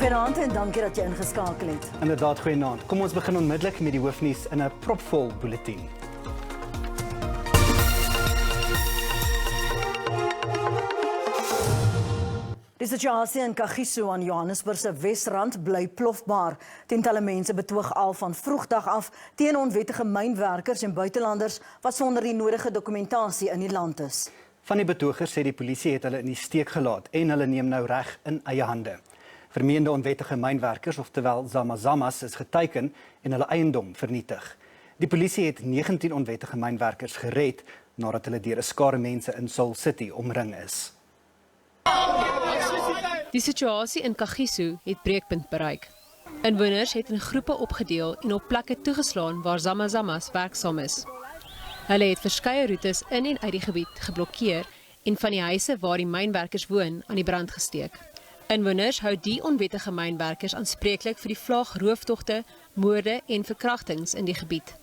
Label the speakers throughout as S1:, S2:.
S1: Goeienaand en dankie dat jy ingeskakel het.
S2: Inderdaad, goeienaand. Kom ons begin onmiddellik met die hoofnuus in 'n propvol bulletin.
S1: Die situasie in Kagiso aan Johannesburg se Wesrand bly plofbaar. Tientalle mense betoog al van vroegdag af teen onwettige mynwerkers en buitelanders wat sonder die nodige dokumentasie in die land is.
S2: Van die betogers sê die polisie het hulle in die steek gelaat en hulle neem nou reg in eie hande. Vermeende onwettige mynwerkers, oftewel zamazamas, is geteiken en hulle eiendom vernietig. Die polisie het 19 onwettige mynwerkers gered nadat hulle deur 'n skare mense in Soul City omring is.
S3: Die situasie in Kagiso het breekpunt bereik. Inwoners het in groepe opgedeel en op plekke toegeslaan waar zamazamas werksaam is. Hulle het verskeie roetes in en uit die gebied geblokkeer en van die huise waar die mynwerkers woon aan die brand gesteek. Inwoners hou die onwettige mynwerkers aanspreeklik vir die vlaag rooftogte, moorde en verkrachtings in die gebied.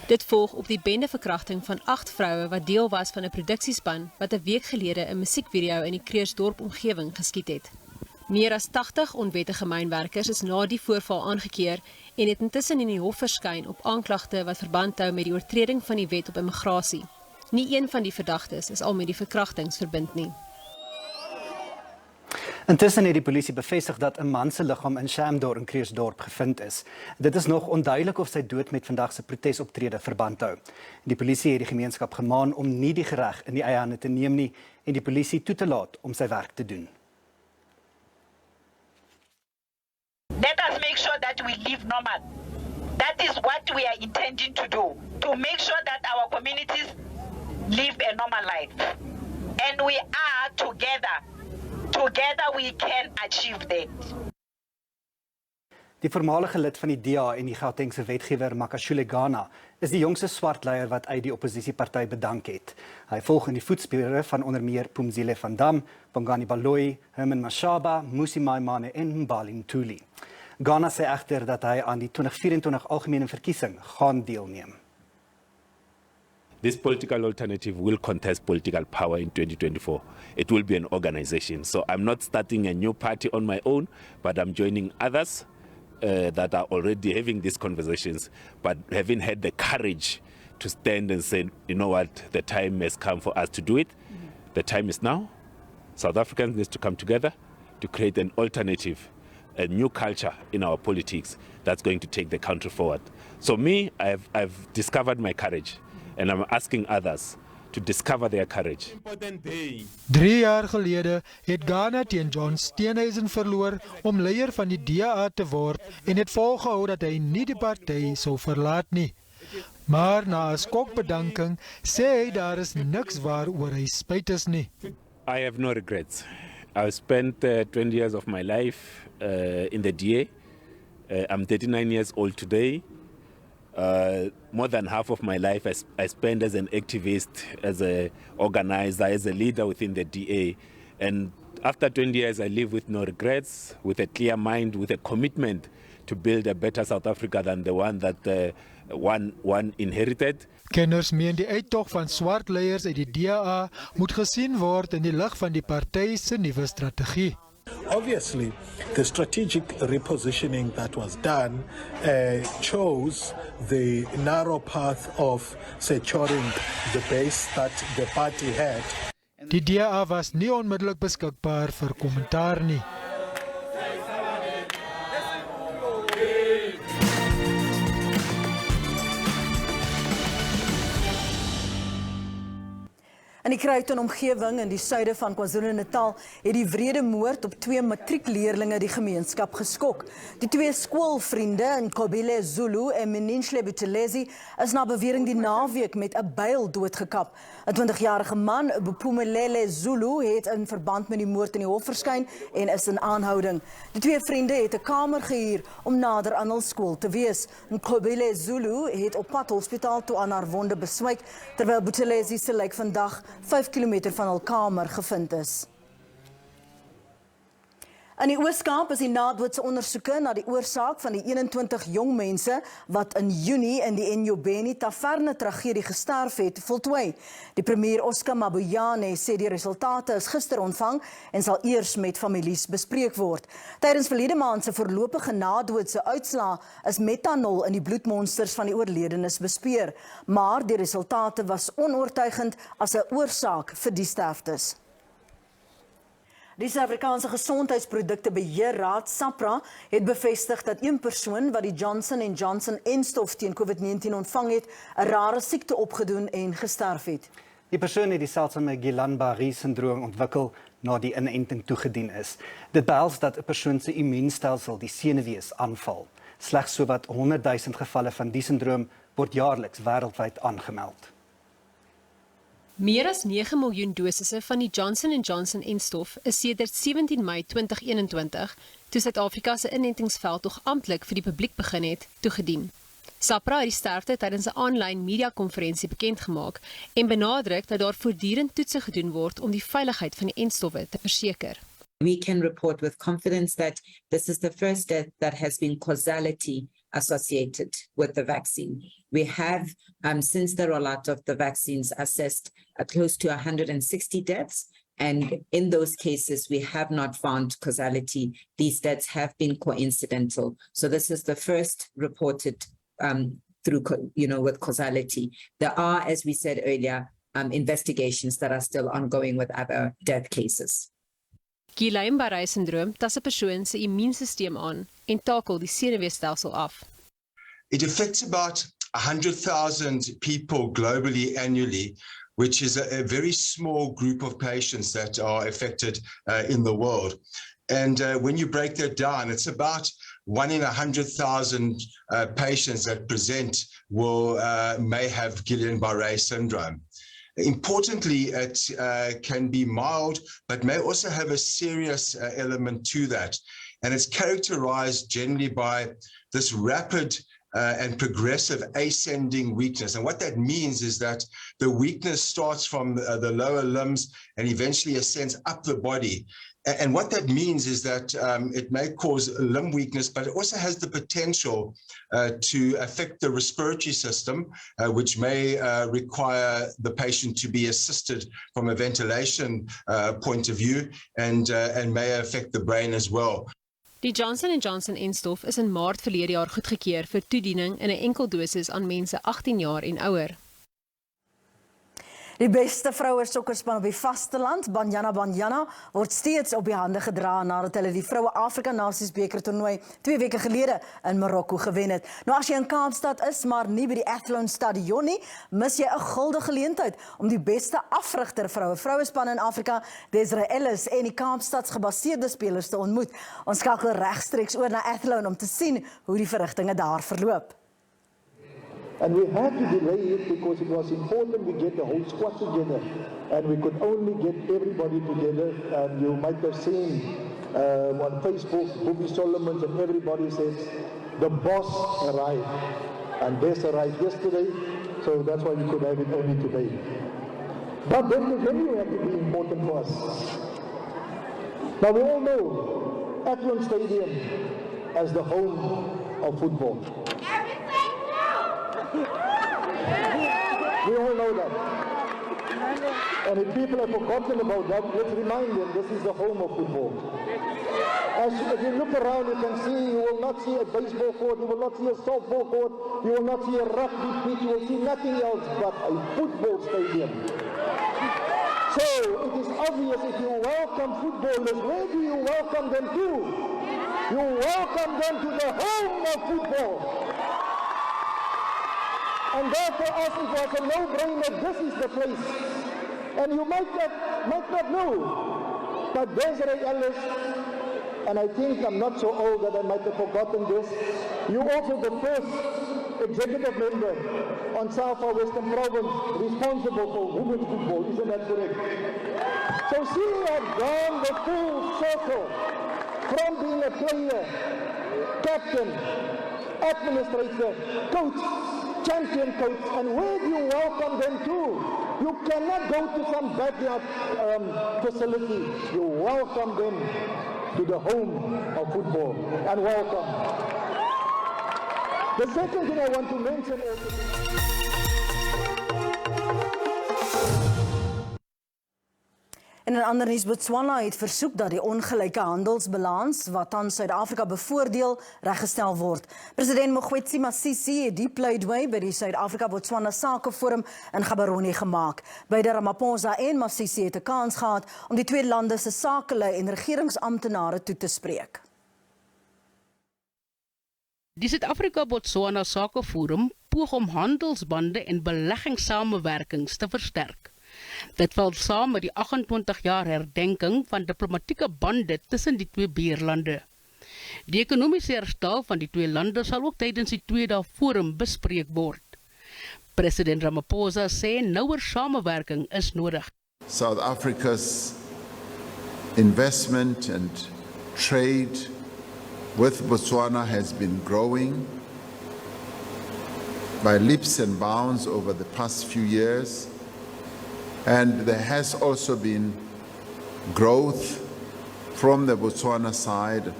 S3: Dit volg op die bendeverkrachting van 8 vroue wat deel was van 'n produksiespan wat 'n week gelede 'n musiekvideo in die Krugersdorp-omgewing geskiet het. Meer as 80 onwettige mynwerkers is na die voorval aangekeer en het intussen in die hof verskyn op aanklagte wat verband hou met die oortreding van die wet op immigrasie. Nie een van die verdagtes is al met die verkrachtings verbind nie.
S2: Intussen het die polisie bevestig dat 'n man se liggaam in Shamdor in Krugersdorp gevind is. Dit is nog onduidelik of sy dood met vandag se protesoptrede verband hou. Die polisie het die gemeenskap gemaan om nie die gereg in die eie hande te neem nie en die polisie toe te laat om sy werk te doen.
S4: Let us make sure that we live normal. That is what we are intending to do, to make sure that our communities live a normal life. And we are together. Together we can achieve that.
S2: Die voormalige lid van die DA en die Gautengse wetgewer Makashule Gana is die jongste swart leier wat uit die opposisieparty bedank het. Hy volg in die voetspore van onder meer Phumzile van Dam, Bongani Baloyi, Herman Mashaba, Musi Maimane en Mbali Ntuli. Gana sê egter dat hy aan die 2024 algemene verkiesing gaan deelneem.
S5: This political alternative will contest political power in 2024. It will be an organization. So I'm not starting a new party on my own, but I'm joining others that are already having these conversations, but having had the courage to stand and say, you know what, the time has come for us to do it. The time is now. South Africans need to come together to create an alternative, a new culture in our politics that's going to take the country forward. So me, I've discovered my courage. And I'm asking others to discover their courage.
S6: 3 jaar gelede het Ghana teen John Steenhuisen verloor om leier van die DA te word en het volgehou dat hy nie die party sou verlaat nie. Maar na 'n skokbedanking sê hy daar is niks waaroor hy spyt is nie.
S5: I have no regrets. I've spent 20 years of my life in the DA. I'm 39 years old today. More than half of my life I spent as an activist, as an organizer, as a leader within the DA. And after 20 years, I live with no regrets, with a clear mind, with a commitment to build a better South Africa than the one that one inherited.
S6: Kenners meen die uittog van swart leiers uit die DA moet gesien word in die lig van die party se nuwe strategie.
S7: Obviously, the strategic repositioning that was done chose the narrow path of securing the base that the party had.
S6: Die DA was nie onmiddellik beskikbaar vir kommentaar nie.
S1: In die Creighton-omgewing in die suide van Kwazulu-Natal het die wrede moord op 2 matriekleerlinge die gemeenskap geskok. Die 2 skoolvriende in Kobile Zulu en Meninhle Buthelezi is na bewering die naweek met 'n byl doodgekap. 'n 20-jarige man, Bophumelele Zulu, het in verband met die moord in die hof verskyn en is in aanhouding. Die 2 vriende het 'n kamer gehuur om nader aan hul skool te wees. Kobile Zulu het op pad hospitaal toe aan haar wonde beswyk, terwyl Buthelezi se lijk vandag 5 kilometer van hul kamer gevind is. In die Oos-Kaap is die nadoodse ondersoeke na die oorsaak van die 21 jong mense wat in Junie in die Enyobeni taverne-tragedie gesterf het, voltooi. Die premier Oscar Mabuyane sê die resultate is gister ontvang en sal eers met families bespreek word. Tydens verlede maand se voorlopige nadoodse uitslae is metanol in die bloedmonsters van die oorledenes bespeur, maar die resultate was onoortuigend as 'n oorsaak vir die sterftes. Die Suid-Afrikaanse Gesondheidsprodukte Beheerraad, SAPRA, het bevestig dat een persoon wat die J&J-inenting teen COVID-19 ontvang het, 'n rare siekte opgedoen en gesterf het.
S2: Die persoon het die seldsame Guillain-Barré-sindroom ontwikkel na die inenting toegedien is. Dit behels dat 'n persoon se immuunstelsel die senuwees aanval. Slegs sowat 100,000 gevalle van die sindroom word jaarliks wêreldwyd aangemeld.
S3: Meer as 9 miljoen dosisse van die J&J-inenting is sedert 17 Mei 2021, toe Suid-Afrika se inentingsveldtog amptelik vir die publiek begin het, toegedien. SAPRA het die sterfte tydens 'n aanlyn media-konferensie bekendgemaak en benadruk dat daar voortdurend toetse gedoen word om die veiligheid van die entstowwe te verseker.
S8: We can report with confidence that this is the first death that has been causality associated with the vaccine. We have, since the rollout of the vaccines, assessed close to 160 deaths, and in those cases, we have not found causality. These deaths have been coincidental. So this is the first reported with causality. There are, as we said earlier, investigations that are still ongoing with other death cases.
S3: Guillain-Barré-sindroom tas 'n persoon se immuunstelsel aan en takel die senuweestelsel af.
S9: It affects about 100,000 people globally annually, which is a very small group of patients that are affected in the world. And when you break that down, it's about 1 in 100,000 patients that present may have Guillain-Barré syndrome. Importantly, it can be mild, but may also have a serious element to that. And it's characterized generally by this rapid and progressive ascending weakness. And what that means is that the weakness starts from the lower limbs and eventually ascends up the body. And what that means is that it may cause limb weakness, but it also has the potential to affect the respiratory system, which may require the patient to be assisted from a ventilation point of view, and may affect the brain as well.
S3: Die J&J-inenting is in Maart verlede jaar goedgekeur vir toediening in 'n enkel dosis aan mense 18 jaar en ouer. Die beste vroue sokkerspan op die vasteland, Banyana Banyana, word steeds op die hande gedra nadat hulle die Vroue Afrika Nasies beker toernooi 2 weke gelede in Marokko gewen het. Nou as jy in Kaapstad is, maar nie by die Athlone Stadion nie, mis jy 'n guldige geleentheid om die beste afrigter vrouespan in Afrika, Desiree Ellis, en die Kaapstads gebaseerde spelers te ontmoet. Ons skakel regstreeks oor na Athlone om te sien hoe die verrigtinge daar verloop.
S10: And we had to delay it because it was important we get the whole squad together, and we could only get everybody together. And you might have seen on Facebook, Bobby Solomons and everybody says the boss arrived, and this arrived yesterday, so that's why we could have it only today. But then the venue had to be important for us. Now we all know Athlone Stadium as the home of football. We all know that. And if people have forgotten about that, let's remind them this is the home of football. If you look around, you can see, you will not see a baseball court, you will not see a softball court, you will not see a rugby pitch, you will see nothing else but a football stadium. So it is obvious if you welcome footballers, where do you welcome them to? You welcome them to the home of football. And therefore, us, it was a no-brainer, this is the place. And you might not know, but Desiree Ellis, and I think I'm not so old that I might have forgotten this, you also the first executive member on South Far Western Province responsible for women's football, isn't that correct? So she had gone the full circle from being a player, captain, administrator, coach, champion coach, and where do you welcome them to? You cannot go to some backyard facility. You welcome them to the home of football. And welcome. The second thing I want to mention is...
S1: In 'n ander nuus, Botswana het versoek dat die ongelyke handelsbalans wat aan Suid-Afrika bevoordeel reggestel word. President Mokgweetsi Masisi het die pleidooi by die Suid-Afrika-Botswana Sakeforum in Gaborone gemaak. Beide Ramaphosa en Masisi het 'n kans gehad om die twee lande se sakelei en regeringsamptenare toe te spreek.
S11: Die Suid-Afrika-Botswana Sakeforum poog om handelsbande en beleggingssamewerkings te versterk. Dit val saam met die 28 jaar herdenking van diplomatieke bande tussen die twee buurlande. Die ekonomiese herstel van die twee lande sal ook tydens die tweede forum bespreek word. President Ramaphosa sê nouer samewerking is nodig.
S12: South Africa's investment and trade with Botswana has been growing by leaps and bounds over the past few years. And there has also been growth from the Botswana side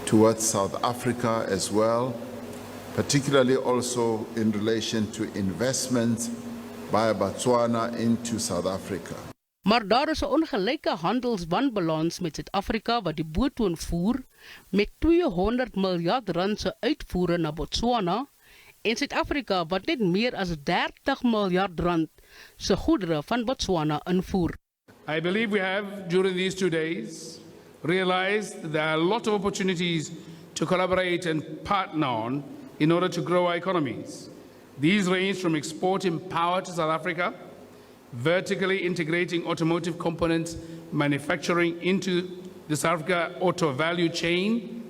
S12: towards South Africa as well, particularly also in relation to investment by Botswana into South Africa.
S11: Maar daar is 'n ongelyke handelswanbalans met Suid-Afrika wat die boottoon voer met 200 miljard rand se uitvoere na Botswana en Suid-Afrika wat net meer as 30 miljard rand se goedere van Botswana invoer.
S13: I believe we have, during these 2 days, realized there are a lot of opportunities to collaborate and partner on in order to grow our economies. These range from exporting power to South Africa, vertically integrating automotive components manufacturing into the South Africa auto value chain,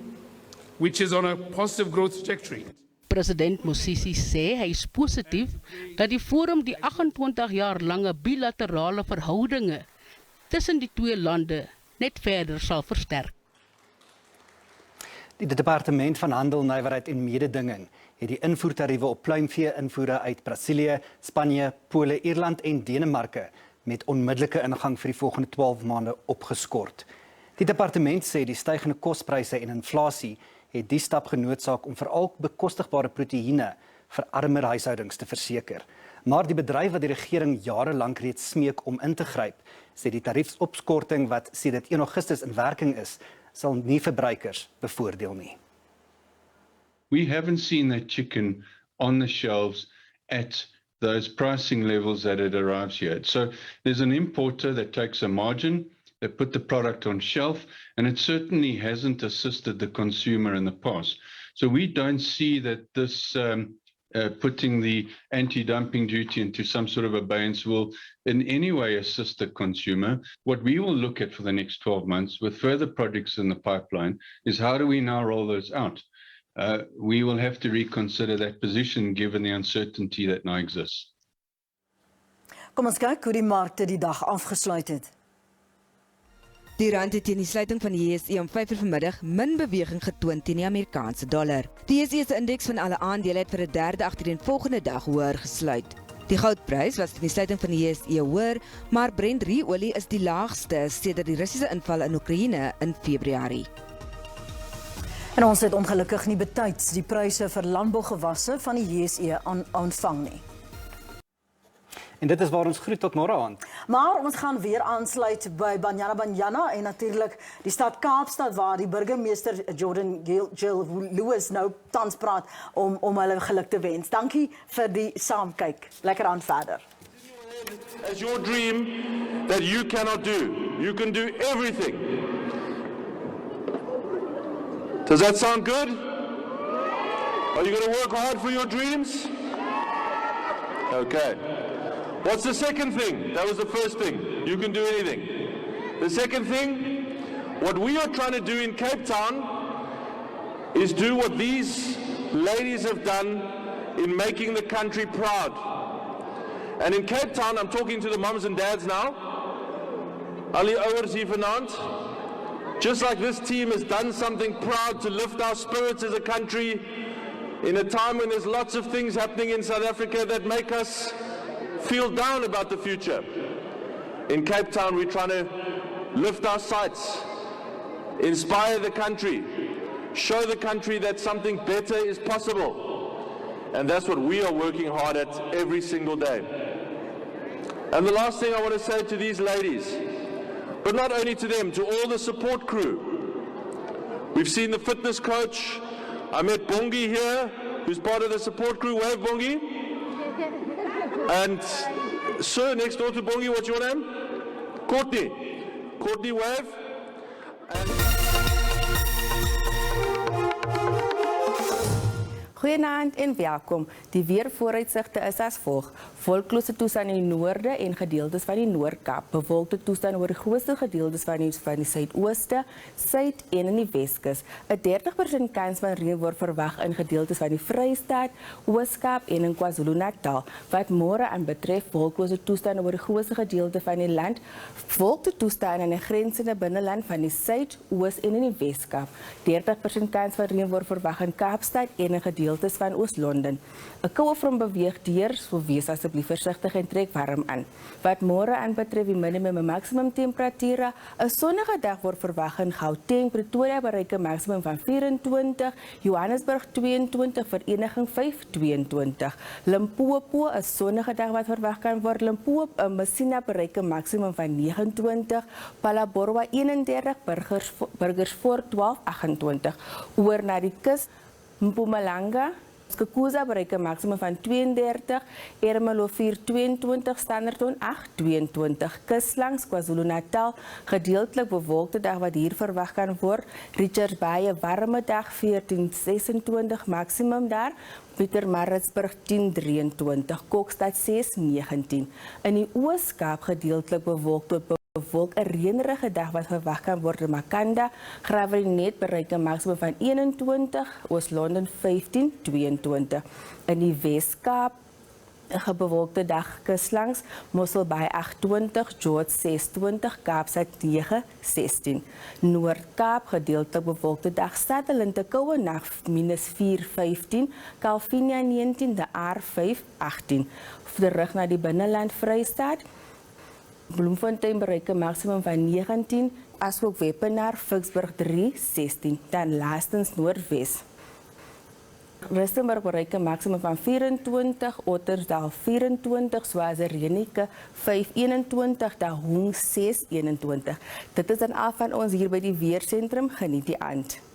S13: which is on a positive growth trajectory.
S11: President Masisi sê hy is positief dat die forum die 28 jaar lange bilaterale verhoudinge tussen die twee lande net verder sal versterk.
S2: Die Departement van Handel, Nywerheid en Mededinging het die invoertariewe op pluimvee invoere uit Brasilië, Spanje, Pole, Ierland en Denemarke met onmiddellike ingang vir die volgende 12 maande opgeskort. Die departement sê die stygende kospryse en inflasie het die stap genoodsaak om veral bekostigbare proteïene vir armer huishoudings te verseker. Maar die bedryf wat die regering jarelank reeds smeek om in te gryp, sê die tariefopskorting wat sedert 1 Augustus in werking is, sal nie verbruikers bevoordeel nie.
S14: We haven't seen that chicken on the shelves at those pricing levels that it arrives here. So there's an importer that takes a margin, they put the product on shelf, and it certainly hasn't assisted the consumer in the past. So we don't see that this putting the anti-dumping duty into some sort of abeyance will in any way assist the consumer. What we will look at for the next 12 months with further projects in the pipeline is how do we now roll those out? We will have to reconsider that position given the uncertainty that now exists.
S1: Kom ons kyk hoe die markte die dag afgesluit het.
S15: Die rand het teen die sluiting van die JSE om 5 uur vanmiddag min beweging getoon teen die Amerikaanse dollar. Die JSE se indeks van alle aandele het vir 'n derde agtereenvolgende dag hoër gesluit. Die goudprys was teen die sluiting van die JSE hoër, maar Brent ruolie is die laagste sedert die Russiese inval in Oekraïne in Februarie.
S1: En ons het ongelukkig nie betyds die pryse vir landbougewasse van die JSE ontvang nie.
S2: En dit is waar ons groet tot môre aand.
S1: Maar ons gaan weer aansluit by Banyana Banyana en natuurlik die stad Kaapstad waar die burgemeester J&J-inenting nou tans praat om hulle geluk te wens. Dankie vir die saamkyk. Lekker aan verder.
S16: As your dream that you cannot do. You can do everything. Does that sound good? Are you going to work hard for your dreams? Okay. What's the second thing? That was the first thing. You can do anything. The second thing, what we are trying to do in Cape Town is do what these ladies have done in making the country proud. And in Cape Town, I'm talking to the mums and dads now. Ali ouers hier vanaand. Just like this team has done something proud to lift our spirits as a country in a time when there's lots of things happening in South Africa that make us feel down about the future. In Cape Town, we're trying to lift our sights inspire the country, show the country that something better is possible. And that's what we are working hard at every single day. And the last thing I want to say to these ladies, but not only to them, to all the support crew. We've seen the fitness coach. I met Bongi here, who's part of the support crew. Wave, Bongi. And sir, next door to Bongi, what's your name? Courtney. Courtney, wave.
S17: Goeienaand en welkom. Die weervooruitsigte is as volg. Wolklose toestand in die noorde en gedeeltes van die Noord-Kaap. Bewolkte toestand oor die grootste gedeeltes van die suidooste, suid en in die Weskus. 'n 30% kans van reën word verwag in gedeeltes van die Vrystaat, Oos-Kaap en in Kwazulu-Natal. Wat môre aanbetref, wolklose toestand oor die grootste gedeelte van die land, bewolkte toestand in die grensende binneland van die suid, oos en in die Weskaap. 30% kans van reën word verwag in Kaapstad en in gedeeltes van Oos-London. 'n Koue front beweeg deur, so wees asseblief versigtig en trek warm aan. Wat môre aanbetref die minimum en maximum temperature, 'n sonnige dag word verwag in Gauteng, Pretoria bereik 'n maksimum van 24, Johannesburg 22, Vereniging 522. Limpopo 'n sonnige dag wat verwag kan word. Limpopo, Messina bereik 'n maksimum van 29, Phalaborwa 31, Burgersdorp 1228. Oor na die kus, Mpumalanga, Skukuza bereik 'n maksimum van 32, Ermelo 422, Standerton 822, kus langs Kwazulu-Natal, gedeeltelik bewolkte dag wat hier verwag kan word, Richards Bay 'n warme dag 1426 maksimum daar, Pietermaritzburg 1023, Kokstad 619. In die Oos-Kaap gedeeltelik bewolk tot bewolk 'n reënerige dag wat verwag kan word in Makanda, Gravenet bereik 'n maksimum van 21, Oos-London 1522. In die Wes-Kaap 'n bewolkte dag kuslangs, Mosselbaai 28, George 26, Kaapstad 916. Noord-Kaap gedeeltelik bewolkte dag, Sutherland 'n koue nag -4 15, Calvinia 19, De Aar 5 18. Terug na die binneland Vrystaat, Bloemfontein bereik 'n maksimum van 19, asook Wepener, Vicksburg 3 16. Dan laastens Noordwes. Rustenburg bereik 'n maksimum van 24, Ottersdal 24, Swaziland 521, Dahong 621. Dit is dan af van ons hier by die weersentrum. Geniet die aand.